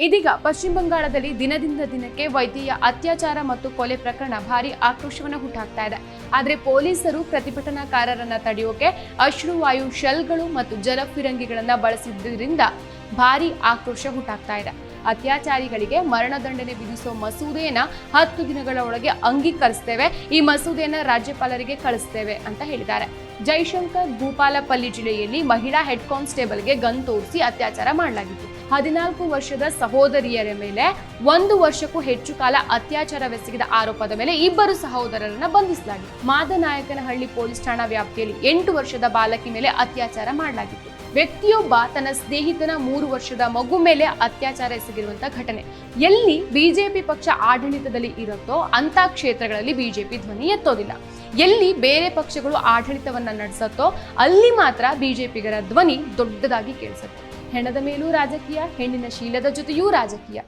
ಇದೀಗ ಪಶ್ಚಿಮ ಬಂಗಾಳದಲ್ಲಿ ದಿನದಿಂದ ದಿನಕ್ಕೆ ವೈದ್ಯೆಯ ಅತ್ಯಾಚಾರ ಮತ್ತು ಕೊಲೆ ಪ್ರಕರಣ ಭಾರಿ ಆಕ್ರೋಶವನ್ನು ಹುಟ್ಟಾಕ್ತಾ ಇದೆ. ಆದರೆ ಪೊಲೀಸರು ಪ್ರತಿಭಟನಾಕಾರರನ್ನ ತಡೆಯೋಕೆ ಅಶ್ರುವಾಯು ಶೆಲ್ಗಳು ಮತ್ತು ಜಲಫಿರಂಗಿಗಳನ್ನ ಬಳಸಿದ್ದರಿಂದ ಭಾರಿ ಆಕ್ರೋಶ ಹುಟ್ಟಾಗ್ತಾ ಇದೆ. ಅತ್ಯಾಚಾರಿಗಳಿಗೆ ಮರಣದಂಡನೆ ವಿಧಿಸುವ ಮಸೂದೆಯನ್ನ 10 ದಿನಗಳ ಒಳಗೆ ಅಂಗೀಕರಿಸ್ತೇವೆ, ಈ ಮಸೂದೆಯನ್ನ ರಾಜ್ಯಪಾಲರಿಗೆ ಕಳಿಸ್ತೇವೆ ಅಂತ ಹೇಳಿದ್ದಾರೆ. ಜೈಶಂಕರ್ ಭೂಪಾಲಪಲ್ಲಿ ಜಿಲ್ಲೆಯಲ್ಲಿ ಮಹಿಳಾ ಹೆಡ್ ಕಾನ್ಸ್ಟೇಬಲ್ಗೆ ಗನ್ ತೋರಿಸಿ ಅತ್ಯಾಚಾರ ಮಾಡಲಾಗಿತ್ತು. 14 ವರ್ಷದ ಸಹೋದರಿಯರ ಮೇಲೆ 1 ವರ್ಷಕ್ಕೂ ಹೆಚ್ಚು ಕಾಲ ಅತ್ಯಾಚಾರವೆಸಗಿದ ಆರೋಪದ ಮೇಲೆ ಇಬ್ಬರು ಸಹೋದರರನ್ನ ಬಂಧಿಸಲಾಗಿದೆ. ಮಾದನಾಯಕನಹಳ್ಳಿ ಪೊಲೀಸ್ ಠಾಣಾ ವ್ಯಾಪ್ತಿಯಲ್ಲಿ 8 ವರ್ಷದ ಬಾಲಕಿ ಮೇಲೆ ಅತ್ಯಾಚಾರ ಮಾಡಲಾಗಿತ್ತು. ವ್ಯಕ್ತಿಯೊಬ್ಬ ತನ್ನ ಸ್ನೇಹಿತನ 3 ವರ್ಷದ ಮಗು ಮೇಲೆ ಅತ್ಯಾಚಾರ ಎಸಗಿರುವಂತಹ ಘಟನೆ. ಎಲ್ಲಿ ಬಿಜೆಪಿ ಪಕ್ಷ ಆಡಳಿತದಲ್ಲಿ ಇರುತ್ತೋ ಅಂತ ಕ್ಷೇತ್ರಗಳಲ್ಲಿ ಬಿಜೆಪಿ ಧ್ವನಿ ಎತ್ತೋದಿಲ್ಲ. ಎಲ್ಲಿ ಬೇರೆ ಪಕ್ಷಗಳು ಆಡಳಿತವನ್ನ ನಡೆಸುತ್ತೋ ಅಲ್ಲಿ ಮಾತ್ರ ಬಿಜೆಪಿಗರ ಧ್ವನಿ ದೊಡ್ಡದಾಗಿ ಕೇಳಿಸುತ್ತೆ. ಹೆಣದ ಮೇಲೂ ರಾಜಕೀಯ, ಹೆಣ್ಣಿನ ಶೀಲದ ಜೊತೆಯೂ ರಾಜಕೀಯ.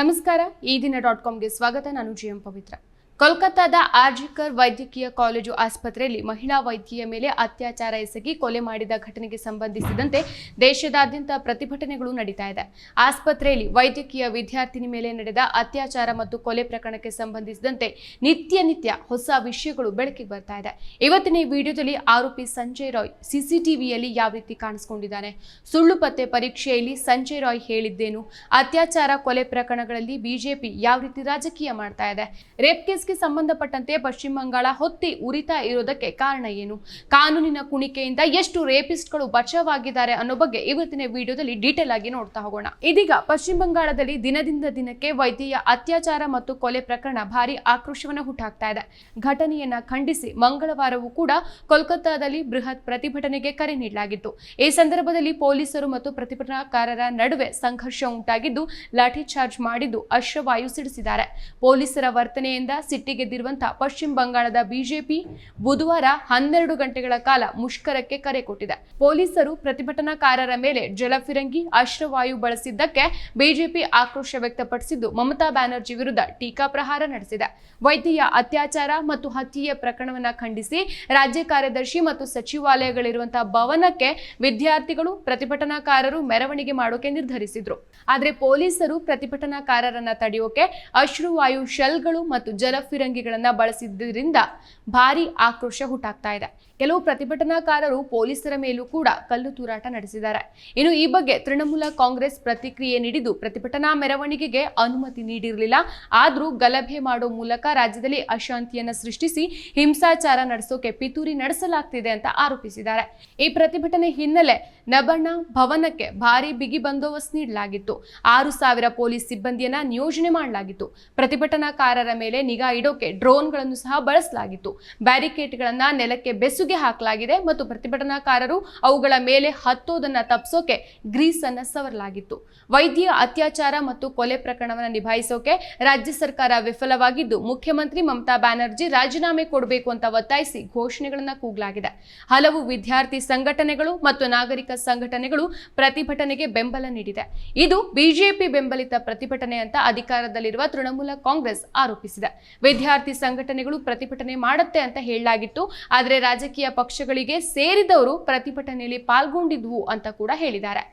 ನಮಸ್ಕಾರ, ಈ ದಿನ.comಗೆ ಸ್ವಾಗತ. ನಾನು ಜಿಎಂ ಪವಿತ್ರ. ಕೋಲ್ಕತ್ತಾದ ಆರ್ಜಿಕರ್ ವೈದ್ಯಕೀಯ ಕಾಲೇಜು ಆಸ್ಪತ್ರೆಯಲ್ಲಿ ಮಹಿಳಾ ವೈದ್ಯೆಯ ಮೇಲೆ ಅತ್ಯಾಚಾರ ಎಸಗಿ ಕೊಲೆ ಮಾಡಿದ ಘಟನೆಗೆ ಸಂಬಂಧಿಸಿದಂತೆ ದೇಶದಾದ್ಯಂತ ಪ್ರತಿಭಟನೆಗಳು ನಡೀತಾ ಇದೆ. ಆಸ್ಪತ್ರೆಯಲ್ಲಿ ವೈದ್ಯಕೀಯ ವಿದ್ಯಾರ್ಥಿನಿ ಮೇಲೆ ನಡೆದ ಅತ್ಯಾಚಾರ ಮತ್ತು ಕೊಲೆ ಪ್ರಕರಣಕ್ಕೆ ಸಂಬಂಧಿಸಿದಂತೆ ನಿತ್ಯ ಹೊಸ ವಿಷಯಗಳು ಬೆಳಕಿಗೆ ಬರ್ತಾ ಇದೆ. ಇವತ್ತಿನ ಈ ವಿಡಿಯೋದಲ್ಲಿ ಆರೋಪಿ ಸಂಜಯ್ ರಾಯ್ ಸಿಸಿಟಿವಿಯಲ್ಲಿ ಯಾವ ರೀತಿ ಕಾಣಿಸಿಕೊಂಡಿದ್ದಾನೆ, ಸುಳ್ಳು ಪತ್ತೆ ಪರೀಕ್ಷೆಯಲ್ಲಿ ಸಂಜಯ್ ರಾಯ್ ಹೇಳಿದ್ದೇನು, ಅತ್ಯಾಚಾರ ಕೊಲೆ ಪ್ರಕರಣಗಳಲ್ಲಿ ಬಿಜೆಪಿ ಯಾವ ರೀತಿ ರಾಜಕೀಯ ಮಾಡ್ತಾ ಇದೆ, ರೇಪ್ ಕೇಸ್ ಸಂಬಂಧಪಟ್ಟಂತೆ ಪಶ್ಚಿಮ ಬಂಗಾಳ ಹೊತ್ತಿ ಉರಿತಾ ಇರೋದಕ್ಕೆ ಕಾರಣ ಏನು, ಕಾನೂನಿನ ಕುಣಿಕೆಯಿಂದ ಎಷ್ಟು ರೇಪಿಸ್ಟ್ಗಳು ಬಚಾವಾಗಿದ್ದಾರೆ ಅನ್ನೋ ಬಗ್ಗೆ ಇವತ್ತಿನ ವಿಡಿಯೋದಲ್ಲಿ ಡೀಟೇಲ್ ಆಗಿ ನೋಡ್ತಾ ಹೋಗೋಣ. ಇದೀಗ ಪಶ್ಚಿಮ ಬಂಗಾಳದಲ್ಲಿ ದಿನದಿಂದ ದಿನಕ್ಕೆ ವೈದ್ಯೆಯ ಅತ್ಯಾಚಾರ ಮತ್ತು ಕೊಲೆ ಪ್ರಕರಣ ಭಾರಿ ಆಕ್ರೋಶವನ್ನು ಹುಟ್ಟಾಕ್ತಾ ಇದೆ. ಘಟನೆಯನ್ನ ಖಂಡಿಸಿ ಮಂಗಳವಾರವೂ ಕೂಡ ಕೋಲ್ಕತ್ತಾದಲ್ಲಿ ಬೃಹತ್ ಪ್ರತಿಭಟನೆಗೆ ಕರೆ ನೀಡಲಾಗಿತ್ತು. ಈ ಸಂದರ್ಭದಲ್ಲಿ ಪೊಲೀಸರು ಮತ್ತು ಪ್ರತಿಭಟನಾಕಾರರ ನಡುವೆ ಸಂಘರ್ಷ ಉಂಟಾಗಿದ್ದು ಲಾಠಿ ಚಾರ್ಜ್ ಮಾಡಿದ್ದು ಅಶ್ರುವಾಯು ಸಿಡಿಸಿದ್ದಾರೆ. ಪೊಲೀಸರ ವರ್ತನೆಯಿಂದ ಸಿಟ್ಟಿಗೆದ್ದಿರುವಂತಹ ಪಶ್ಚಿಮ ಬಂಗಾಳದ ಬಿಜೆಪಿ ಬುಧವಾರ 12 ಗಂಟೆಗಳ ಕಾಲ ಮುಷ್ಕರಕ್ಕೆ ಕರೆ ಕೊಟ್ಟಿದೆ. ಪೊಲೀಸರು ಪ್ರತಿಭಟನಾಕಾರರ ಮೇಲೆ ಜಲಫಿರಂಗಿ, ಅಶ್ರುವಾಯು ಬಳಸಿದ್ದಕ್ಕೆ ಬಿಜೆಪಿ ಆಕ್ರೋಶ ವ್ಯಕ್ತಪಡಿಸಿದ್ದು ಮಮತಾ ಬ್ಯಾನರ್ಜಿ ವಿರುದ್ಧ ಟೀಕಾ ಪ್ರಹಾರ ನಡೆಸಿದೆ. ವೈದ್ಯೆಯ ಅತ್ಯಾಚಾರ ಮತ್ತು ಹತ್ಯೆಯ ಪ್ರಕರಣವನ್ನ ಖಂಡಿಸಿ ರಾಜ್ಯ ಕಾರ್ಯದರ್ಶಿ ಮತ್ತು ಸಚಿವಾಲಯಗಳಿರುವಂತಹ ಭವನಕ್ಕೆ ವಿದ್ಯಾರ್ಥಿಗಳು, ಪ್ರತಿಭಟನಾಕಾರರು ಮೆರವಣಿಗೆ ಮಾಡೋಕೆ ನಿರ್ಧರಿಸಿದ್ರು. ಆದ್ರೆ ಪೊಲೀಸರು ಪ್ರತಿಭಟನಾಕಾರರನ್ನ ತಡೆಯೋಕೆ ಅಶ್ರುವಾಯು ಶೆಲ್ಗಳು ಮತ್ತು ಜಲಫಿರಂಗಿಗಳನ್ನ ಬಳಸಿದ್ದರಿಂದ ಭಾರಿ ಆಕ್ರೋಶ ಹುಟ್ಟಾಗ್ತಾ ಇದೆ. ಕೆಲವು ಪ್ರತಿಭಟನಾಕಾರರು ಪೊಲೀಸರ ಮೇಲೂ ಕೂಡ ಕಲ್ಲು ತೂರಾಟ ನಡೆಸಿದ್ದಾರೆ. ಇನ್ನು ಈ ಬಗ್ಗೆ ತೃಣಮೂಲ ಕಾಂಗ್ರೆಸ್ ಪ್ರತಿಕ್ರಿಯೆ ನೀಡಿದ್ದು ಪ್ರತಿಭಟನಾ ಮೆರವಣಿಗೆಗೆ ಅನುಮತಿ ನೀಡಿರಲಿಲ್ಲ, ಆದ್ರೂ ಗಲಭೆ ಮಾಡೋ ಮೂಲಕ ರಾಜ್ಯದಲ್ಲಿ ಅಶಾಂತಿಯನ್ನ ಸೃಷ್ಟಿಸಿ ಹಿಂಸಾಚಾರ ನಡೆಸೋಕೆ ಪಿತೂರಿ ನಡೆಸಲಾಗ್ತಿದೆ ಅಂತ ಆರೋಪಿಸಿದ್ದಾರೆ. ಈ ಪ್ರತಿಭಟನೆ ಹಿನ್ನೆಲೆ ನಬಣ್ಣ ಭವನಕ್ಕೆ ಭಾರಿ ಬಿಗಿ ಬಂದೋಬಸ್ತ್ ನೀಡಲಾಗಿತ್ತು. 6,000 ಪೊಲೀಸ್ ಸಿಬ್ಬಂದಿಯನ್ನ ನಿಯೋಜನೆ ಮಾಡಲಾಗಿತ್ತು. ಪ್ರತಿಭಟನಾಕಾರರ ಮೇಲೆ ನಿಗಾ ಇಡೋಕೆ ಡ್ರೋನ್ಗಳನ್ನು ಸಹ ಬಳಸಲಾಗಿತ್ತು. ಬ್ಯಾರಿಕೇಡ್ಗಳನ್ನ ನೆಲಕ್ಕೆ ಬೆಸುಗೆ ಹಾಕಲಾಗಿದೆ ಮತ್ತು ಪ್ರತಿಭಟನಾಕಾರರು ಅವುಗಳ ಮೇಲೆ ಹತ್ತೋದನ್ನ ತಪ್ಪಿಸೋಕೆ ಗ್ರೀಸ್ ಅನ್ನ ಸವರಲಾಗಿತ್ತು. ವೈದ್ಯೆಯ ಅತ್ಯಾಚಾರ ಮತ್ತು ಕೊಲೆ ಪ್ರಕರಣವನ್ನು ನಿಭಾಯಿಸೋಕೆ ರಾಜ್ಯ ಸರ್ಕಾರ ವಿಫಲವಾಗಿದ್ದು ಮುಖ್ಯಮಂತ್ರಿ ಮಮತಾ ಬ್ಯಾನರ್ಜಿ ರಾಜೀನಾಮೆ ಕೊಡಬೇಕು ಅಂತ ಒತ್ತಾಯಿಸಿ ಘೋಷಣೆಗಳನ್ನ ಕೂಗಲಾಗಿದೆ. ಹಲವು ವಿದ್ಯಾರ್ಥಿ ಸಂಘಟನೆಗಳು ಮತ್ತು ನಾಗರಿಕ ಸಂಘಟನೆಗಳು ಪ್ರತಿಭಟನೆಗೆ ಬೆಂಬಲ ನೀಡಿದೆ. ಇದು ಬಿಜೆಪಿ ಬೆಂಬಲಿತ ಪ್ರತಿಭಟನೆ ಅಂತ ಅಧಿಕಾರದಲ್ಲಿರುವ ತೃಣಮೂಲ ಕಾಂಗ್ರೆಸ್ ಆರೋಪಿಸಿದೆ. ವಿದ್ಯಾರ್ಥಿ ಸಂಘಟನೆಗಳು ಪ್ರತಿಭಟನೆ ಮಾಡುತ್ತೆ ಅಂತ ಹೇಳಲಾಗಿತ್ತು, ಆದರೆ ರಾಜಕೀಯ ಪಕ್ಷಗಳಿಗೆ ಸೇರಿದವರು ಪ್ರತಿಭಟನೆಯಲ್ಲಿ ಪಾಲ್ಗೊಂಡಿದ್ವು ಅಂತ ಕೂಡ ಹೇಳಿದ್ದಾರೆ.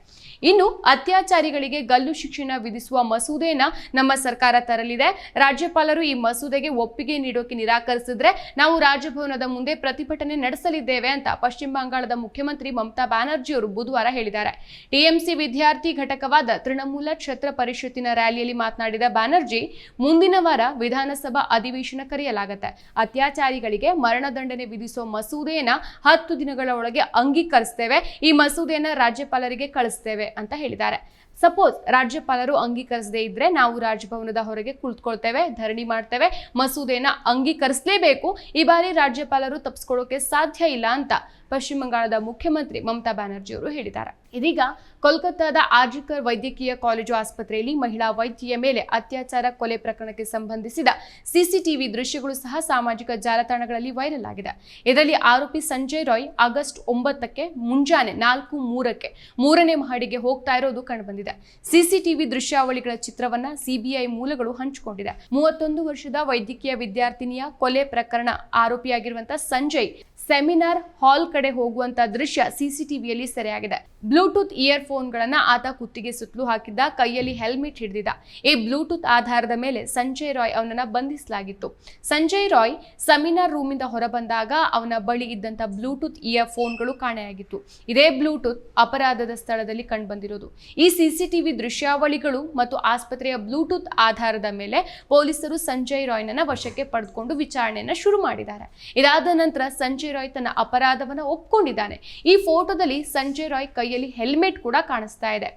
ಇನ್ನು ಅತ್ಯಾಚಾರಿಗಳಿಗೆ ಗಲ್ಲು ಶಿಕ್ಷೆ ವಿಧಿಸುವ ಮಸೂದೆಯನ್ನ ನಮ್ಮ ಸರ್ಕಾರ ತರಲಿದೆ. ರಾಜ್ಯಪಾಲರು ಈ ಮಸೂದೆಗೆ ಒಪ್ಪಿಗೆ ನೀಡೋಕೆ ನಿರಾಕರಿಸಿದ್ರೆ ನಾವು ರಾಜಭವನದ ಮುಂದೆ ಪ್ರತಿಭಟನೆ ನಡೆಸಲಿದ್ದೇವೆ ಅಂತ ಪಶ್ಚಿಮ ಬಂಗಾಳದ ಮುಖ್ಯಮಂತ್ರಿ ಮಮತಾ ಬ್ಯಾನರ್ಜಿ ಅವರು ಬುಧವಾರ ಹೇಳಿದ್ದಾರೆ. ಟಿಎಂಸಿ ವಿದ್ಯಾರ್ಥಿ ಘಟಕವಾದ ತೃಣಮೂಲ ಛತ್ರ ಪರಿಷತ್ತಿನ ರ್ಯಾಲಿಯಲ್ಲಿ ಮಾತನಾಡಿದ ಬ್ಯಾನರ್ಜಿ, ಮುಂದಿನ ವಾರ ವಿಧಾನಸಭಾ ಅಧಿವೇಶನ ಕರೆಯಲಾಗುತ್ತೆ. ಅತ್ಯಾಚಾರಿಗಳಿಗೆ ಮರಣದಂಡನೆ ವಿಧಿಸುವ ಮಸೂದೆಯನ್ನ 10 ದಿನಗಳ ಒಳಗೆ ಅಂಗೀಕರಿಸ್ತೇವೆ, ಈ ಮಸೂದೆಯನ್ನ ರಾಜ್ಯಪಾಲರಿಗೆ ಕಳಿಸ್ತೇವೆ ಅಂತ ಹೇಳಿದ್ದಾರೆ. ಸಪೋಸ್ ರಾಜ್ಯಪಾಲರು ಅಂಗೀಕರಿಸದೇ ಇದ್ರೆ ನಾವು ರಾಜಭವನದ ಹೊರಗೆ ಕುಳಿತುಕೊಳ್ತೇವೆ, ಧರಣಿ ಮಾಡ್ತೇವೆ, ಮಸೂದೆಯನ್ನ ಅಂಗೀಕರಿಸಲೇಬೇಕು. ಈ ಬಾರಿ ರಾಜ್ಯಪಾಲರು ತಪ್ಪಿಸ್ಕೊಳ್ಳೋಕೆ ಸಾಧ್ಯ ಇಲ್ಲ ಅಂತ ಪಶ್ಚಿಮ ಬಂಗಾಳದ ಮುಖ್ಯಮಂತ್ರಿ ಮಮತಾ ಬ್ಯಾನರ್ಜಿ ಅವರು ಹೇಳಿದ್ದಾರೆ. ಇದೀಗ ಕೋಲ್ಕತ್ತಾದ ಆರ್ಜಿಕರ್ ವೈದ್ಯಕೀಯ ಕಾಲೇಜು ಆಸ್ಪತ್ರೆಯಲ್ಲಿ ಮಹಿಳಾ ವೈದ್ಯೆಯ ಮೇಲೆ ಅತ್ಯಾಚಾರ ಕೊಲೆ ಪ್ರಕರಣಕ್ಕೆ ಸಂಬಂಧಿಸಿದ ಸಿಸಿಟಿವಿ ದೃಶ್ಯಗಳು ಸಹ ಸಾಮಾಜಿಕ ಜಾಲತಾಣಗಳಲ್ಲಿ ವೈರಲ್ ಆಗಿದೆ. ಇದರಲ್ಲಿ ಆರೋಪಿ ಸಂಜಯ್ ರಾಯ್ ಆಗಸ್ಟ್ 9ಕ್ಕೆ ಮುಂಜಾನೆ 4:03ಕ್ಕೆ 3ನೇ ಮಹಡಿಗೆ ಹೋಗ್ತಾ ಇರೋದು ಕಂಡುಬಂದಿದೆ. ಸಿಸಿಟಿವಿ ದೃಶ್ಯಾವಳಿಗಳ ಚಿತ್ರವನ್ನ ಸಿಬಿಐ ಮೂಲಗಳು ಹಂಚಿಕೊಂಡಿದೆ. 31 ವರ್ಷದ ವೈದ್ಯಕೀಯ ವಿದ್ಯಾರ್ಥಿನಿಯ ಕೊಲೆ ಪ್ರಕರಣ ಆರೋಪಿಯಾಗಿರುವಂತಹ ಸಂಜಯ್ ಸೆಮಿನಾರ್ ಹಾಲ್ ಕಡೆ ಹೋಗುವಂತ ದೃಶ್ಯ ಸಿಸಿಟಿವಿಯಲ್ಲಿ ಸೆರೆಯಾಗಿದೆ. ಬ್ಲೂಟೂತ್ ಇಯರ್ಫೋನ್ಗಳನ್ನು ಆತ ಕುತ್ತಿಗೆ ಸುತ್ತಲೂ ಹಾಕಿದ್ದ, ಕೈಯಲ್ಲಿ ಹೆಲ್ಮೆಟ್ ಹಿಡಿದಿದ್ದ. ಈ ಬ್ಲೂಟೂತ್ ಆಧಾರದ ಮೇಲೆ ಸಂಜಯ್ ರಾಯ್ ಅವನನ್ನು ಬಂಧಿಸಲಾಗಿತ್ತು. ಸಂಜಯ್ ರಾಯ್ ಸೆಮಿನಾರ್ ರೂಮಿಂದ ಹೊರಬಂದಾಗ ಅವನ ಬಳಿ ಇದ್ದಂಥ ಬ್ಲೂಟೂತ್ ಇಯರ್ಫೋನ್ಗಳು ಕಾಣೆಯಾಗಿತ್ತು. ಇದೇ ಬ್ಲೂಟೂತ್ ಅಪರಾಧದ ಸ್ಥಳದಲ್ಲಿ ಕಂಡುಬಂದಿರೋದು. ಈ ಸಿಸಿಟಿವಿ ದೃಶ್ಯಾವಳಿಗಳು ಮತ್ತು ಆಸ್ಪತ್ರೆಯ ಬ್ಲೂಟೂತ್ ಆಧಾರದ ಮೇಲೆ ಪೊಲೀಸರು ಸಂಜಯ್ ರಾಯ್ನನ್ನ ವಶಕ್ಕೆ ಪಡೆದುಕೊಂಡು ವಿಚಾರಣೆಯನ್ನು ಶುರು ಮಾಡಿದ್ದಾರೆ. ಇದಾದ ನಂತರ ಸಂಜಯ್ ರಾಯ್ ತನ್ನ ಅಪರಾಧವನ್ನು ಒಪ್ಕೊಂಡಿದ್ದಾನೆ. ಈ ಫೋಟೋದಲ್ಲಿ ಸಂಜಯ್ ರಾಯ್ ಕೈಯಲ್ಲಿ ಹೆಲ್ಮೆಟ್ ಕೂಡ ಕಾಣಿಸ್ತಾ ಇದೆ.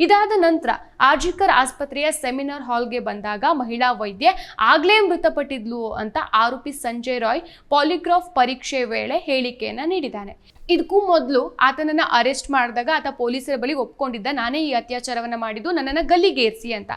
ಇದಾದ ನಂತರ ಆರ್ಜಿಕರ್ ಆಸ್ಪತ್ರೆಯ ಸೆಮಿನಾರ್ ಹಾಲ್ಗೆ ಬಂದಾಗ ಮಹಿಳಾ ವೈದ್ಯೆ ಆಗ್ಲೇ ಮೃತಪಟ್ಟಿದ್ಲು ಅಂತ ಆರೋಪಿ ಸಂಜಯ್ ರಾಯ್ ಪಾಲಿಗ್ರಾಫ್ ಪರೀಕ್ಷೆ ವೇಳೆ ಹೇಳಿಕೆಯನ್ನ ನೀಡಿದ್ದಾನೆ. ಇದಕ್ಕೂ ಮೊದಲು ಆತನನ್ನ ಅರೆಸ್ಟ್ ಮಾಡಿದಾಗ ಆತ ಪೊಲೀಸರ ಬಳಿ ಒಪ್ಕೊಂಡಿದ್ದ, ನಾನೇ ಈ ಅತ್ಯಾಚಾರವನ್ನ ಮಾಡಿದ್ದು, ನನ್ನನ್ನು ಗಲ್ಲಿಗೇರಿಸಿ ಅಂತ.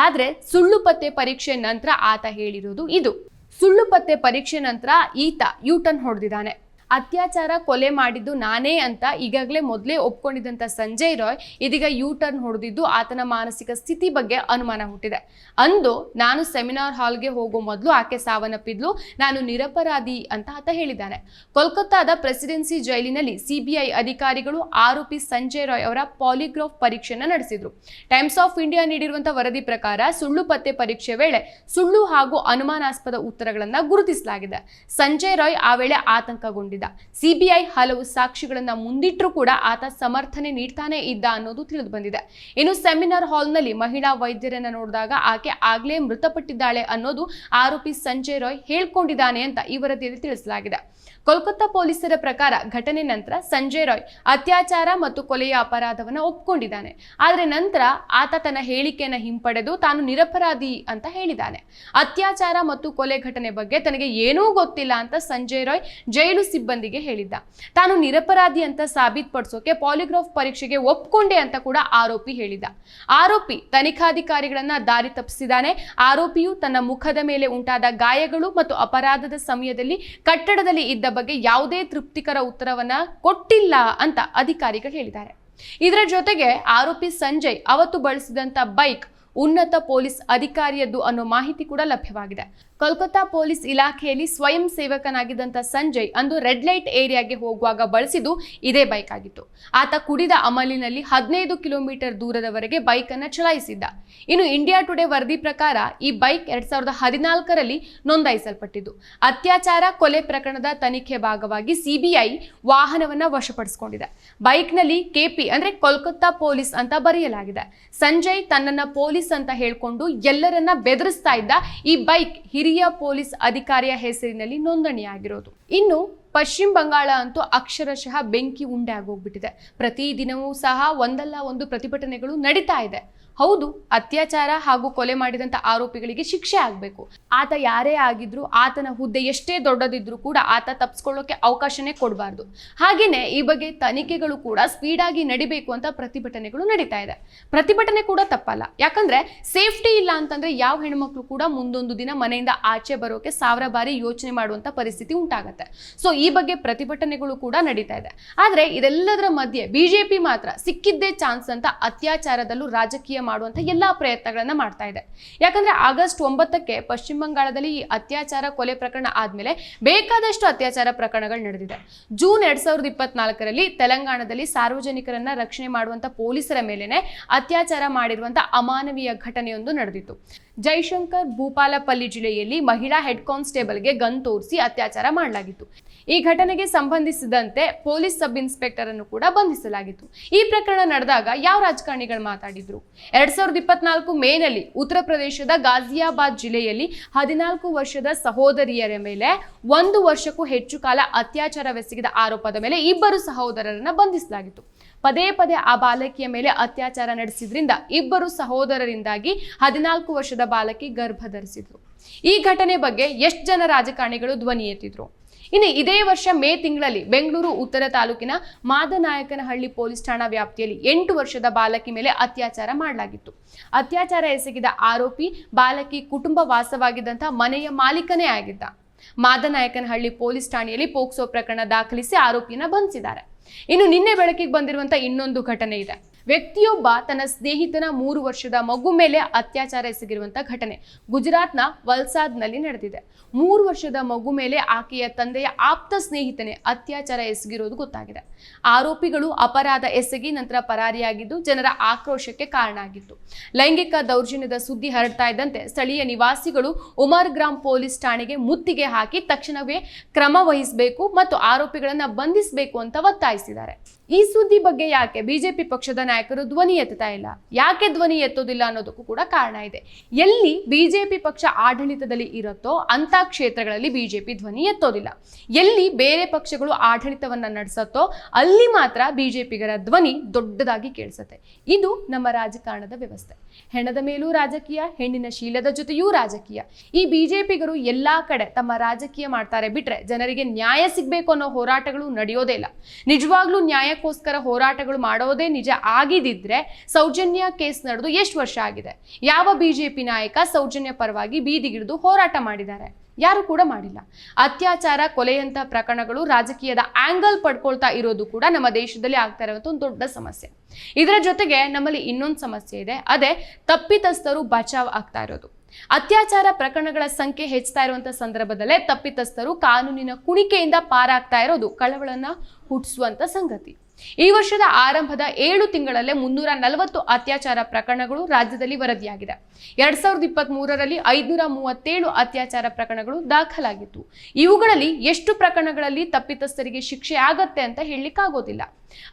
ಆದ್ರೆ ಸುಳ್ಳು ಪತ್ತೆ ಪರೀಕ್ಷೆ ನಂತರ ಆತ ಹೇಳಿರೋದು ಇದು. ಸುಳ್ಳು ಪತ್ತೆ ಪರೀಕ್ಷೆ ನಂತರ ಈತ ಯೂಟರ್ನ್ ಹೊಡೆದಿದ್ದಾನೆ. ಅತ್ಯಾಚಾರ ಕೊಲೆ ಮಾಡಿದ್ದು ನಾನೇ ಅಂತ ಈಗಾಗಲೇ ಮೊದಲೇ ಒಪ್ಕೊಂಡಿದ್ದಂಥ ಸಂಜಯ್ ರಾಯ್ ಇದೀಗ ಯೂಟರ್ನ್ ಹೊಡೆದಿದ್ದು ಆತನ ಮಾನಸಿಕ ಸ್ಥಿತಿ ಬಗ್ಗೆ ಅನುಮಾನ ಹುಟ್ಟಿದೆ. ಅಂದು ನಾನು ಸೆಮಿನಾರ್ ಹಾಲ್ಗೆ ಹೋಗೋ ಮೊದಲು ಆಕೆ ಸಾವನ್ನಪ್ಪಿದ್ಲು, ನಾನು ನಿರಪರಾಧಿ ಅಂತ ಆತ ಹೇಳಿದ್ದಾನೆ. ಕೋಲ್ಕತ್ತಾದ ಪ್ರೆಸಿಡೆನ್ಸಿ ಜೈಲಿನಲ್ಲಿ ಸಿಬಿಐ ಅಧಿಕಾರಿಗಳು ಆರೋಪಿ ಸಂಜಯ್ ರಾಯ್ ಅವರ ಪಾಲಿಗ್ರಾಫ್ ಪರೀಕ್ಷೆಯನ್ನು ನಡೆಸಿದ್ರು. ಟೈಮ್ಸ್ ಆಫ್ ಇಂಡಿಯಾ ನೀಡಿರುವಂತಹ ವರದಿ ಪ್ರಕಾರ ಸುಳ್ಳು ಪತ್ತೆ ಪರೀಕ್ಷೆ ವೇಳೆ ಸುಳ್ಳು ಹಾಗೂ ಅನುಮಾನಾಸ್ಪದ ಉತ್ತರಗಳನ್ನು ಗುರುತಿಸಲಾಗಿದೆ. ಸಂಜಯ್ ರಾಯ್ ಆ ವೇಳೆ ಆತಂಕಗೊಂಡಿದ್ದ. ಸಿಬಿಐ ಹಲವು ಸಾಕ್ಷಿಗಳನ್ನ ಮುಂದಿಟ್ಟರೂ ಕೂಡ ಆತ ಸಮರ್ಥನೆ ನೀಡ್ತಾನೆ ಇದ್ದ ಅನ್ನೋದು ತಿಳಿದು ಬಂದಿದೆ. ಇನ್ನು ಸೆಮಿನಾರ್ ಹಾಲ್ನಲ್ಲಿ ಮಹಿಳಾ ವೈದ್ಯರನ್ನ ನೋಡಿದಾಗ ಆಕೆ ಆಗ್ಲೇ ಮೃತಪಟ್ಟಿದ್ದಾಳೆ ಅನ್ನೋದು ಆರೋಪಿ ಸಂಜಯ್ ರಾಯ್ ಹೇಳ್ಕೊಂಡಿದ್ದಾನೆ ಅಂತ ಈ ವರದಿಯಲ್ಲಿ ತಿಳಿಸಲಾಗಿದೆ. ಕೋಲ್ಕತ್ತಾ ಪೊಲೀಸರ ಪ್ರಕಾರ ಘಟನೆ ನಂತರ ಸಂಜಯ್ ರಾಯ್ ಅತ್ಯಾಚಾರ ಮತ್ತು ಕೊಲೆಯ ಅಪರಾಧವನ್ನು ಒಪ್ಕೊಂಡಿದ್ದಾನೆ. ಆದರೆ ನಂತರ ಆತ ತನ್ನ ಹೇಳಿಕೆಯನ್ನು ಹಿಂಪಡೆದು ತಾನು ನಿರಪರಾಧಿ ಅಂತ ಹೇಳಿದ್ದಾನೆ. ಅತ್ಯಾಚಾರ ಮತ್ತು ಕೊಲೆ ಘಟನೆ ಬಗ್ಗೆ ತನಗೆ ಏನೂ ಗೊತ್ತಿಲ್ಲ ಅಂತ ಸಂಜಯ್ ರಾಯ್ ಜೈಲು ಸಿಬ್ಬಂದಿಗೆ ಹೇಳಿದ್ದ. ತಾನು ನಿರಪರಾಧಿ ಅಂತ ಸಾಬೀತುಪಡಿಸೋಕೆ ಪಾಲಿಗ್ರಾಫ್ ಪರೀಕ್ಷೆಗೆ ಒಪ್ಕೊಂಡೆ ಅಂತ ಕೂಡ ಆರೋಪಿ ಹೇಳಿದ್ದ. ಆರೋಪಿ ತನಿಖಾಧಿಕಾರಿಗಳನ್ನ ದಾರಿ ತಪ್ಪಿಸಿದ್ದಾನೆ. ಆರೋಪಿಯು ತನ್ನ ಮುಖದ ಮೇಲೆ ಉಂಟಾದ ಗಾಯಗಳು ಮತ್ತು ಅಪರಾಧದ ಸಮಯದಲ್ಲಿ ಕಟ್ಟಡದಲ್ಲಿ ಇದ್ದ ಬಗ್ಗೆ ಯಾವುದೇ ತೃಪ್ತಿಕರ ಉತ್ತರವನ್ನ ಕೊಟ್ಟಿಲ್ಲ ಅಂತ ಅಧಿಕಾರಿಗಳು ಹೇಳಿದ್ದಾರೆ. ಇದರ ಜೊತೆಗೆ ಆರೋಪಿ ಸಂಜಯ್ ಅವತ್ತು ಬಳಸಿದಂತ ಬೈಕ್ ಉನ್ನತ ಪೊಲೀಸ್ ಅಧಿಕಾರಿಯದ್ದು ಅನ್ನೋ ಮಾಹಿತಿ ಕೂಡ ಲಭ್ಯವಾಗಿದೆ. ಕೋಲ್ಕತ್ತಾ ಪೊಲೀಸ್ ಇಲಾಖೆಯಲ್ಲಿ ಸ್ವಯಂ ಸೇವಕನಾಗಿದ್ದಂಥ ಸಂಜಯ್ ಅಂದು ರೆಡ್ ಲೈಟ್ ಏರಿಯಾಗೆ ಹೋಗುವಾಗ ಬಳಸಿದ್ದು ಇದೇ ಬೈಕ್ ಆಗಿತ್ತು. ಆತ ಕುಡಿದ ಅಮಲಿನಲ್ಲಿ 15 ಕಿಲೋಮೀಟರ್ ದೂರದವರೆಗೆ ಬೈಕ್ ಅನ್ನು ಚಲಾಯಿಸಿದ್ದ. ಇನ್ನು ಇಂಡಿಯಾ ಟುಡೇ ವರದಿ ಪ್ರಕಾರ ಈ ಬೈಕ್ 2014ರಲ್ಲಿ ನೋಂದಾಯಿಸಲ್ಪಟ್ಟಿದ್ದು. ಅತ್ಯಾಚಾರ ಕೊಲೆ ಪ್ರಕರಣದ ತನಿಖೆ ಭಾಗವಾಗಿ ಸಿಬಿಐ ವಾಹನವನ್ನ ವಶಪಡಿಸಿಕೊಂಡಿದೆ. ಬೈಕ್ನಲ್ಲಿ ಕೆಪಿ ಅಂದ್ರೆ ಕೋಲ್ಕತ್ತಾ ಪೊಲೀಸ್ ಅಂತ ಬರೆಯಲಾಗಿದೆ. ಸಂಜಯ್ ತನ್ನನ್ನ ಪೊಲೀಸ್ ಅಂತ ಹೇಳ್ಕೊಂಡು ಎಲ್ಲರನ್ನ ಬೆದರಿಸ್ತಾ ಇದ್ದ. ಈ ಬೈಕ್ ಹಿರಿಯ ಪೊಲೀಸ್ ಅಧಿಕಾರಿಯ ಹೆಸರಿನಲ್ಲಿ ನೋಂದಣಿಯಾಗಿರೋದು. ಇನ್ನು ಪಶ್ಚಿಮ ಬಂಗಾಳ ಅಂತೂ ಅಕ್ಷರಶಃ ಬೆಂಕಿ ಉಂಡೆ ಆಗೋಗ್ಬಿಟ್ಟಿದೆ. ಪ್ರತಿದಿನವೂ ಸಹ ಒಂದಲ್ಲ ಒಂದು ಪ್ರತಿಭಟನೆಗಳು ನಡೀತಾ ಇದೆ. ಹೌದು, ಅತ್ಯಾಚಾರ ಹಾಗೂ ಕೊಲೆ ಮಾಡಿದಂಥ ಆರೋಪಿಗಳಿಗೆ ಶಿಕ್ಷೆ ಆಗಬೇಕು. ಆತ ಯಾರೇ ಆಗಿದ್ರು, ಆತನ ಹುದ್ದೆ ಎಷ್ಟೇ ದೊಡ್ಡದಿದ್ರು ಕೂಡ ಆತ ತಪ್ಪಿಸ್ಕೊಳ್ಳೋಕೆ ಅವಕಾಶನೇ ಕೊಡಬಾರ್ದು. ಹಾಗೇನೆ ಈ ಬಗ್ಗೆ ತನಿಖೆಗಳು ಕೂಡ ಸ್ಪೀಡಾಗಿ ನಡಿಬೇಕು ಅಂತ ಪ್ರತಿಭಟನೆಗಳು ನಡೀತಾ ಇದೆ. ಪ್ರತಿಭಟನೆ ಕೂಡ ತಪ್ಪಲ್ಲ, ಯಾಕಂದ್ರೆ ಸೇಫ್ಟಿ ಇಲ್ಲ ಅಂತಂದ್ರೆ ಯಾವ ಹೆಣ್ಮಕ್ಳು ಕೂಡ ಮುಂದೊಂದು ದಿನ ಮನೆಯಿಂದ ಆಚೆ ಬರೋಕೆ 1000 ಬಾರಿ ಯೋಚನೆ ಮಾಡುವಂತ ಪರಿಸ್ಥಿತಿ ಉಂಟಾಗತ್ತೆ. ಸೊ ಈ ಬಗ್ಗೆ ಪ್ರತಿಭಟನೆಗಳು ಕೂಡ ನಡೀತಾ ಇದೆ. ಆದ್ರೆ ಇದೆಲ್ಲದರ ಮಧ್ಯೆ ಬಿಜೆಪಿ ಮಾತ್ರ ಸಿಕ್ಕಿದ್ದೇ ಚಾನ್ಸ್ ಅಂತ ಅತ್ಯಾಚಾರದಲ್ಲೂ ರಾಜಕೀಯ ಮಾಡುವಂತ ಎಲ್ಲಾ ಪ್ರಯತ್ನಗಳನ್ನ ಮಾಡ್ತಾ ಇದೆ. ಯಾಕಂದ್ರೆ ಆಗಸ್ಟ್ 9ಕ್ಕೆ ಪಶ್ಚಿಮ ಬಂಗಾಳದಲ್ಲಿ ಈ ಅತ್ಯಾಚಾರ ಕೊಲೆ ಪ್ರಕರಣ ಆದ್ಮೇಲೆ ಬೇಕಾದಷ್ಟು ಅತ್ಯಾಚಾರ ಪ್ರಕರಣಗಳು ನಡೆದಿದೆ. ಜೂನ್ 2024ರಲ್ಲಿ ತೆಲಂಗಾಣದಲ್ಲಿ ಸಾರ್ವಜನಿಕರನ್ನ ರಕ್ಷಣೆ ಮಾಡುವಂತ ಪೊಲೀಸರ ಮೇಲೆನೆ ಅತ್ಯಾಚಾರ ಮಾಡಿರುವಂತ ಅಮಾನವೀಯ ಘಟನೆಯೊಂದು ನಡೆದಿತ್ತು. ಜೈಶಂಕರ್ ಭೂಪಾಲಪಲ್ಲಿ ಜಿಲ್ಲೆಯಲ್ಲಿ ಮಹಿಳಾ ಹೆಡ್ ಕಾನ್ಸ್ಟೇಬಲ್ಗೆ ಗನ್ ತೋರಿಸಿ ಅತ್ಯಾಚಾರ ಮಾಡಲಾಗಿತ್ತು. ಈ ಘಟನೆಗೆ ಸಂಬಂಧಿಸಿದಂತೆ ಪೊಲೀಸ್ ಸಬ್ ಇನ್ಸ್ಪೆಕ್ಟರ್ ಅನ್ನು ಕೂಡ ಬಂಧಿಸಲಾಗಿತ್ತು. ಈ ಪ್ರಕರಣ ನಡೆದಾಗ ಯಾವ ರಾಜಕಾರಣಿಗಳು ಮಾತಾಡಿದ್ರು? 2024 ಮೇನಲ್ಲಿ ಉತ್ತರ ಪ್ರದೇಶದ ಗಾಜಿಯಾಬಾದ್ ಜಿಲ್ಲೆಯಲ್ಲಿ 14 ವರ್ಷದ ಸಹೋದರಿಯರ ಮೇಲೆ 1 ವರ್ಷಕ್ಕೂ ಹೆಚ್ಚು ಕಾಲ ಅತ್ಯಾಚಾರವೆಸಗಿದ ಆರೋಪದ ಮೇಲೆ 2 ಸಹೋದರರನ್ನ ಬಂಧಿಸಲಾಗಿತ್ತು. ಪದೇ ಪದೇ ಆ ಬಾಲಕಿಯ ಮೇಲೆ ಅತ್ಯಾಚಾರ ನಡೆಸಿದ್ರಿಂದ 2 ಸಹೋದರರಿಂದಾಗಿ 14 ವರ್ಷದ ಬಾಲಕಿ ಗರ್ಭ ಧರಿಸಿದ್ರು. ಈ ಘಟನೆ ಬಗ್ಗೆ ಎಷ್ಟು ಜನ ರಾಜಕಾರಣಿಗಳು ಧ್ವನಿ ಎತ್ತಿದ್ರು? ಇನ್ನು ಇದೇ ವರ್ಷ ಮೇ ತಿಂಗಳಲ್ಲಿ ಬೆಂಗಳೂರು ಉತ್ತರ ತಾಲೂಕಿನ ಮಾದನಾಯಕನಹಳ್ಳಿ ಪೊಲೀಸ್ ಠಾಣಾ ವ್ಯಾಪ್ತಿಯಲ್ಲಿ 8 ವರ್ಷದ ಬಾಲಕಿ ಮೇಲೆ ಅತ್ಯಾಚಾರ ಮಾಡಲಾಗಿತ್ತು. ಅತ್ಯಾಚಾರ ಎಸಗಿದ ಆರೋಪಿ ಬಾಲಕಿ ಕುಟುಂಬ ವಾಸವಾಗಿದ್ದಂತಹ ಮನೆಯ ಮಾಲೀಕನೇ ಆಗಿದ್ದ. ಮಾದನಾಯಕನಹಳ್ಳಿ ಪೊಲೀಸ್ ಠಾಣೆಯಲ್ಲಿ ಪೋಕ್ಸೋ ಪ್ರಕರಣ ದಾಖಲಿಸಿ ಆರೋಪಿಯನ್ನ ಬಂಧಿಸಿದ್ದಾರೆ. ಇನ್ನು ನಿನ್ನೆ ಬೆಳಕಿಗೆ ಬಂದಿರುವಂತಹ ಇನ್ನೊಂದು ಘಟನೆ ಇದೆ. ವ್ಯಕ್ತಿಯೊಬ್ಬ ತನ್ನ ಸ್ನೇಹಿತನ 3 ವರ್ಷದ ಮಗು ಮೇಲೆ ಅತ್ಯಾಚಾರ ಎಸಗಿರುವಂತಹ ಘಟನೆ ಗುಜರಾತ್ನ ವಲ್ಸಾದ್ನಲ್ಲಿ ನಡೆದಿದೆ. 3 ವರ್ಷದ ಮಗು ಮೇಲೆ ಆಕೆಯ ತಂದೆಯ ಆಪ್ತ ಸ್ನೇಹಿತನೇ ಅತ್ಯಾಚಾರ ಎಸಗಿರೋದು ಗೊತ್ತಾಗಿದೆ. ಆರೋಪಿಗಳು ಅಪರಾಧ ಎಸಗಿ ನಂತರ ಪರಾರಿಯಾಗಿದ್ದು ಜನರ ಆಕ್ರೋಶಕ್ಕೆ ಕಾರಣ ಆಗಿತ್ತು. ಲೈಂಗಿಕ ದೌರ್ಜನ್ಯದ ಸುದ್ದಿ ಹರಡ್ತಾ ಇದ್ದಂತೆ ಸ್ಥಳೀಯ ನಿವಾಸಿಗಳು ಉಮರ್ ಗ್ರಾಮ್ ಪೊಲೀಸ್ ಠಾಣೆಗೆ ಮುತ್ತಿಗೆ ಹಾಕಿ ತಕ್ಷಣವೇ ಕ್ರಮ ವಹಿಸಬೇಕು ಮತ್ತು ಆರೋಪಿಗಳನ್ನ ಬಂಧಿಸಬೇಕು ಅಂತ ಒತ್ತಾಯಿಸಿದ್ದಾರೆ. ಈ ಸುದ್ದಿ ಬಗ್ಗೆ ಯಾಕೆ ಬಿಜೆಪಿ ಪಕ್ಷದ ನಾಯಕರು ಧ್ವನಿ ಎತ್ತುತ್ತಾ ಇಲ್ಲ, ಯಾಕೆ ಧ್ವನಿ ಎತ್ತೋದಿಲ್ಲ ಅನ್ನೋದಕ್ಕೂ ಕೂಡ ಕಾರಣ ಇದೆ. ಎಲ್ಲಿ ಬಿಜೆಪಿ ಪಕ್ಷ ಆಡಳಿತದಲ್ಲಿ ಇರುತ್ತೋ ಅಂತ ಕ್ಷೇತ್ರಗಳಲ್ಲಿ ಬಿಜೆಪಿ ಧ್ವನಿ ಎತ್ತೋದಿಲ್ಲ. ಎಲ್ಲಿ ಬೇರೆ ಪಕ್ಷಗಳು ಆಡಳಿತವನ್ನ ನಡೆಸತ್ತೋ ಅಲ್ಲಿ ಮಾತ್ರ ಬಿಜೆಪಿಗರ ಧ್ವನಿ ದೊಡ್ಡದಾಗಿ ಕೇಳಿಸುತ್ತೆ. ಇದು ನಮ್ಮ ರಾಜಕಾರಣದ ವ್ಯವಸ್ಥೆ. ಹೆಣದ ಮೇಲೂ ರಾಜಕೀಯ, ಹೆಣ್ಣಿನ ಶೀಲದ ಜೊತೆಯೂ ರಾಜಕೀಯ. ಈ ಬಿಜೆಪಿಗರು ಎಲ್ಲಾ ಕಡೆ ತಮ್ಮ ರಾಜಕೀಯ ಮಾಡ್ತಾರೆ ಬಿಟ್ರೆ ಜನರಿಗೆ ನ್ಯಾಯ ಸಿಗ್ಬೇಕು ಅನ್ನೋ ಹೋರಾಟಗಳು ನಡೆಯೋದೇ ಇಲ್ಲ. ನಿಜವಾಗ್ಲೂ ನ್ಯಾಯಕ್ಕೋಸ್ಕರ ಹೋರಾಟಗಳು ಮಾಡೋದೇ ನಿಜ ಆಗಿದ್ದಿದ್ರೆ ಸೌಜನ್ಯ ಕೇಸ್ ನಡೆದು ಎಷ್ಟು ವರ್ಷ ಆಗಿದೆ? ಯಾವ ಬಿಜೆಪಿ ನಾಯಕ ಸೌಜನ್ಯ ಪರವಾಗಿ ಬೀದಿಗಿಳಿದು ಹೋರಾಟ ಮಾಡಿದ್ದಾರೆ? ಯಾರು ಕೂಡ ಮಾಡಿಲ್ಲ. ಅತ್ಯಾಚಾರ, ಕೊಲೆಯಂತ ಪ್ರಕರಣಗಳು ರಾಜಕೀಯದ ಆಂಗಲ್ ಪಡ್ಕೊಳ್ತಾ ಇರೋದು ಕೂಡ ನಮ್ಮ ದೇಶದಲ್ಲಿ ಆಗ್ತಾ ಇರುವಂತ ಒಂದು ದೊಡ್ಡ ಸಮಸ್ಯೆ. ಇದರ ಜೊತೆಗೆ ನಮ್ಮಲ್ಲಿ ಇನ್ನೊಂದು ಸಮಸ್ಯೆ ಇದೆ, ಅದೇ ತಪ್ಪಿತಸ್ಥರು ಬಚಾವ್ ಆಗ್ತಾ ಇರೋದು. ಅತ್ಯಾಚಾರ ಪ್ರಕರಣಗಳ ಸಂಖ್ಯೆ ಹೆಚ್ಚುತ್ತಾ ಇರುವಂತಹ ಸಂದರ್ಭದಲ್ಲೇ ತಪ್ಪಿತಸ್ಥರು ಕಾನೂನಿನ ಕುಣಿಕೆಯಿಂದ ಪಾರಾಗ್ತಾ ಇರೋದು ಕಳವಳನ್ನ ಹುಟ್ಟಿಸುವಂತ ಸಂಗತಿ. ಈ ವರ್ಷದ ಆರಂಭದ 7 ತಿಂಗಳಲ್ಲೇ 340 ಅತ್ಯಾಚಾರ ಪ್ರಕರಣಗಳು ರಾಜ್ಯದಲ್ಲಿ ವರದಿಯಾಗಿದೆ. 2023ರಲ್ಲಿ 537 ಅತ್ಯಾಚಾರ ಪ್ರಕರಣಗಳು ದಾಖಲಾಗಿತ್ತು. ಇವುಗಳಲ್ಲಿ ಎಷ್ಟು ಪ್ರಕರಣಗಳಲ್ಲಿ ತಪ್ಪಿತಸ್ಥರಿಗೆ ಶಿಕ್ಷೆ ಆಗತ್ತೆ ಅಂತ ಹೇಳಲಿಕ್ಕಾಗೋದಿಲ್ಲ.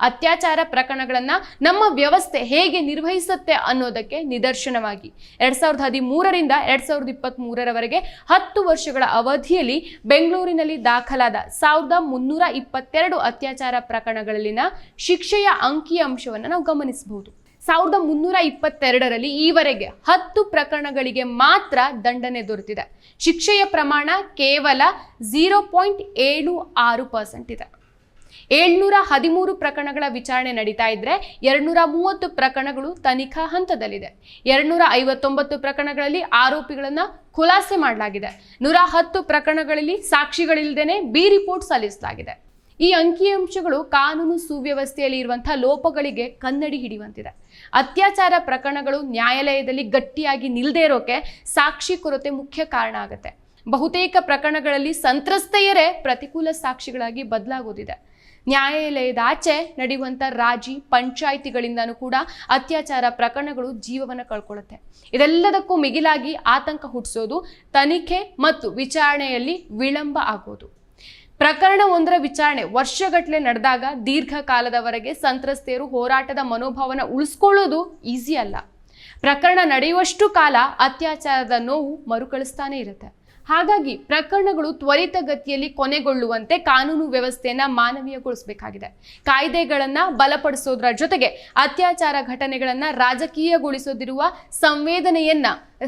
ಅತ್ಯಾಚಾರ ಪ್ರಕರಣಗಳನ್ನ ನಮ್ಮ ವ್ಯವಸ್ಥೆ ಹೇಗೆ ನಿರ್ವಹಿಸುತ್ತೆ ಅನ್ನೋದಕ್ಕೆ ನಿದರ್ಶನವಾಗಿ 2013ರಿಂದ 2023ರವರೆಗೆ 10 ವರ್ಷಗಳ ಅವಧಿಯಲ್ಲಿ ಬೆಂಗಳೂರಿನಲ್ಲಿ ದಾಖಲಾದ 1322 ಅತ್ಯಾಚಾರ ಪ್ರಕರಣಗಳಲ್ಲಿನ ಶಿಕ್ಷೆಯ ಅಂಕಿಅಂಶವನ್ನು ನಾವು ಗಮನಿಸಬಹುದು. 1322ರಲ್ಲಿ ಈವರೆಗೆ 10 ಪ್ರಕರಣಗಳಿಗೆ ಮಾತ್ರ ದಂಡನೆ ದೊರೆತಿದೆ. ಶಿಕ್ಷೆಯ ಪ್ರಮಾಣ ಕೇವಲ 0.76% ಇದೆ. 713 ಪ್ರಕರಣಗಳ ವಿಚಾರಣೆ ನಡೀತಾ ಇದ್ರೆ 230 ಪ್ರಕರಣಗಳು ತನಿಖಾ ಹಂತದಲ್ಲಿದೆ. 259 ಪ್ರಕರಣಗಳಲ್ಲಿ ಆರೋಪಿಗಳನ್ನ ಖುಲಾಸೆ ಮಾಡಲಾಗಿದೆ. 110 ಪ್ರಕರಣಗಳಲ್ಲಿ ಸಾಕ್ಷಿಗಳಿಲ್ಲದೇನೆ ಬಿ ರಿಪೋರ್ಟ್ ಸಲ್ಲಿಸಲಾಗಿದೆ. ಈ ಅಂಕಿಅಂಶಗಳು ಕಾನೂನು ಸುವ್ಯವಸ್ಥೆಯಲ್ಲಿ ಇರುವಂತಹ ಲೋಪಗಳಿಗೆ ಕನ್ನಡಿ ಹಿಡಿಯುವಂತಿದೆ. ಅತ್ಯಾಚಾರ ಪ್ರಕರಣಗಳು ನ್ಯಾಯಾಲಯದಲ್ಲಿ ಗಟ್ಟಿಯಾಗಿ ನಿಲ್ಲದೇ ಇರೋಕೆ ಸಾಕ್ಷಿ ಕೊರತೆ ಮುಖ್ಯ ಕಾರಣ ಆಗುತ್ತೆ. ಬಹುತೇಕ ಪ್ರಕರಣಗಳಲ್ಲಿ ಸಂತ್ರಸ್ತೆಯರೇ ಪ್ರತಿಕೂಲ ಸಾಕ್ಷಿಗಳಾಗಿ ಬದಲಾಗೋದಿದೆ. ನ್ಯಾಯಾಲಯದ ಆಚೆ ನಡೆಯುವಂಥ ರಾಜಿ ಪಂಚಾಯಿತಿಗಳಿಂದನೂ ಕೂಡ ಅತ್ಯಾಚಾರ ಪ್ರಕರಣಗಳು ಜೀವವನ್ನು ಕಳ್ಕೊಳ್ಳುತ್ತೆ. ಇದೆಲ್ಲದಕ್ಕೂ ಮಿಗಿಲಾಗಿ ಆತಂಕ ಹುಟ್ಟಿಸೋದು ತನಿಖೆ ಮತ್ತು ವಿಚಾರಣೆಯಲ್ಲಿ ವಿಳಂಬ ಆಗೋದು. ಪ್ರಕರಣ ಒಂದರ ವಿಚಾರಣೆ ವರ್ಷಗಟ್ಟಲೆ ನಡೆದಾಗ ದೀರ್ಘಕಾಲದವರೆಗೆ ಸಂತ್ರಸ್ತೆಯರು ಹೋರಾಟದ ಮನೋಭಾವನ ಉಳಿಸ್ಕೊಳ್ಳೋದು ಈಸಿ ಅಲ್ಲ. ಪ್ರಕರಣ ನಡೆಯುವಷ್ಟು ಕಾಲ ಅತ್ಯಾಚಾರದ ನೋವು ಮರುಕಳಿಸ್ತಾನೆ ಇರುತ್ತೆ. ಹಾಗಾಗಿ ಪ್ರಕರಣಗಳು ತ್ವರಿತಗತಿಯಲ್ಲಿ ಕೊನೆಗೊಳ್ಳುವಂತೆ ಕಾನೂನು ವ್ಯವಸ್ಥೆಯನ್ನ ಮಾನವೀಯಗೊಳಿಸಬೇಕಾಗಿದೆ. ಕಾಯ್ದೆಗಳನ್ನ ಬಲಪಡಿಸೋದ್ರ ಜೊತೆಗೆ ಅತ್ಯಾಚಾರ ಘಟನೆಗಳನ್ನ ರಾಜಕೀಯಗೊಳಿಸೋದಿರುವ ಸಂವೇದನೆಯನ್ನ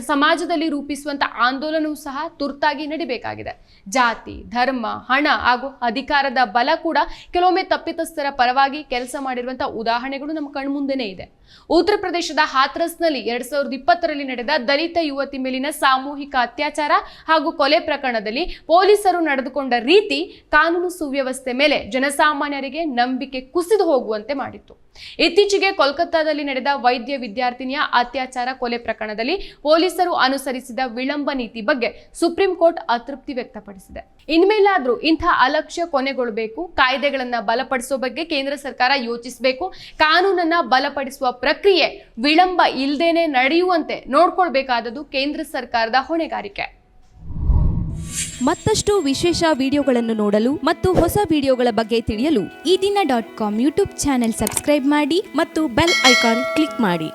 ಸಮಾಜದಲ್ಲಿ ರೂಪಿಸುವಂತ ಆಂದೋಲನವೂ ಸಹ ತುರ್ತಾಗಿ ನಡಿಬೇಕಾಗಿದೆ. ಜಾತಿ, ಧರ್ಮ, ಹಣ ಹಾಗೂ ಅಧಿಕಾರದ ಬಲ ಕೂಡ ಕೆಲವೊಮ್ಮೆ ತಪ್ಪಿತಸ್ಥರ ಪರವಾಗಿ ಕೆಲಸ ಮಾಡಿರುವಂತಹ ಉದಾಹರಣೆಗಳು ನಮ್ಮ ಕಣ್ಮುಂದೆನೇ ಇದೆ. ಉತ್ತರ ಪ್ರದೇಶದ ಹಾಥ್ರಸ್ನಲ್ಲಿ 2020ರಲ್ಲಿ ನಡೆದ ದಲಿತ ಯುವತಿ ಮೇಲಿನ ಸಾಮೂಹಿಕ ಅತ್ಯಾಚಾರ ಹಾಗೂ ಕೊಲೆ ಪ್ರಕರಣದಲ್ಲಿ ಪೊಲೀಸರು ನಡೆದುಕೊಂಡ ರೀತಿ ಕಾನೂನು ಸುವ್ಯವಸ್ಥೆ ಮೇಲೆ ಜನಸಾಮಾನ್ಯರಿಗೆ ನಂಬಿಕೆ ಕುಸಿದು ಹೋಗುವಂತೆ ಮಾಡಿತ್ತು. ಇತ್ತೀಚೆಗೆ ಕೋಲ್ಕತ್ತಾದಲ್ಲಿ ನಡೆದ ವೈದ್ಯ ವಿದ್ಯಾರ್ಥಿನಿಯ ಅತ್ಯಾಚಾರ ಕೊಲೆ ಪ್ರಕರಣದಲ್ಲಿ ಪೊಲೀಸರು ಅನುಸರಿಸಿದ ವಿಳಂಬ ನೀತಿ ಬಗ್ಗೆ ಸುಪ್ರೀಂ ಕೋರ್ಟ್ ಅತೃಪ್ತಿ ವ್ಯಕ್ತಪಡಿಸಿದೆ. ಇನ್ಮೇಲಾದ್ರೂ ಇಂಥ ಅಲಕ್ಷ್ಯ ಕೊನೆಗೊಳ್ಳಬೇಕು. ಕಾಯ್ದೆಗಳನ್ನ ಬಲಪಡಿಸುವ ಬಗ್ಗೆ ಕೇಂದ್ರ ಸರ್ಕಾರ ಯೋಚಿಸಬೇಕು. ಕಾನೂನನ್ನ ಬಲಪಡಿಸುವ ಪ್ರಕ್ರಿಯೆ ವಿಳಂಬ ಇಲ್ಲದೇನೆ ನಡೆಯುವಂತೆ ನೋಡ್ಕೊಳ್ಬೇಕಾದದ್ದು ಕೇಂದ್ರ ಸರ್ಕಾರದ ಹೊಣೆಗಾರಿಕೆ. ಮತ್ತಷ್ಟು ವಿಶೇಷ ವಿಡಿಯೋಗಳನ್ನು ನೋಡಲು ಮತ್ತು ಹೊಸ ವಿಡಿಯೋಗಳ ಬಗ್ಗೆ ತಿಳಿಯಲು ಈ ದಿನ .com ಯೂಟ್ಯೂಬ್ ಚಾನೆಲ್ ಸಬ್ಸ್ಕ್ರೈಬ್ ಮಾಡಿ ಮತ್ತು ಬೆಲ್ ಐಕಾನ್ ಕ್ಲಿಕ್ ಮಾಡಿ.